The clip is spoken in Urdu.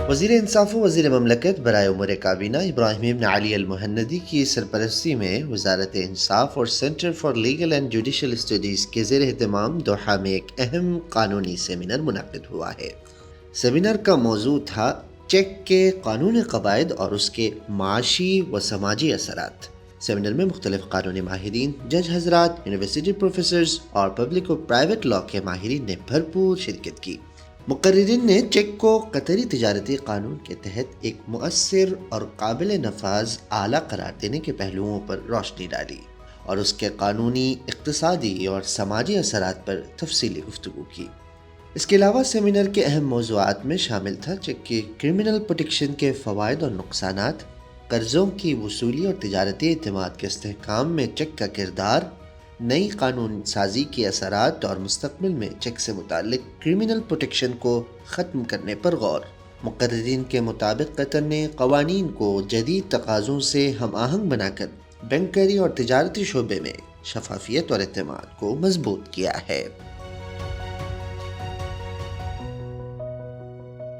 وزیر انصاف و وزیر مملکت برائے امور کابینہ ابراہیم ابن علی المہندی کی سرپرستی میں وزارت انصاف اور centre for legal and judicial studies کے زیر اہتمام دوحہ میں ایک اہم قانونی سیمینار منعقد ہوا ہے۔ سیمینار کا موضوع تھا چیک کے قانونی قواعد اور اس کے معاشی و سماجی اثرات۔ سیمینار میں مختلف قانونی ماہرین، جج حضرات، یونیورسٹی پروفیسرز اور پبلک و پرائیویٹ لاء کے ماہرین نے بھرپور شرکت کی۔ مقررین نے چیک کو قطری تجارتی قانون کے تحت ایک مؤثر اور قابل نفاذ آلہ قرار دینے کے پہلوؤں پر روشنی ڈالی اور اس کے قانونی، اقتصادی اور سماجی اثرات پر تفصیلی گفتگو کی۔ اس کے علاوہ سیمینار کے اہم موضوعات میں شامل تھا چیک کی کرمنل پروٹیکشن کے فوائد اور نقصانات، قرضوں کی وصولی اور تجارتی اعتماد کے استحکام میں چیک کا کردار، نئی قانون سازی کے اثرات اور مستقبل میں چیک سے متعلق کرمنل پروٹیکشن کو ختم کرنے پر غور۔ مقررین کے مطابق قطر نے قوانین کو جدید تقاضوں سے ہم آہنگ بنا کر بینکری اور تجارتی شعبے میں شفافیت اور اعتماد کو مضبوط کیا ہے۔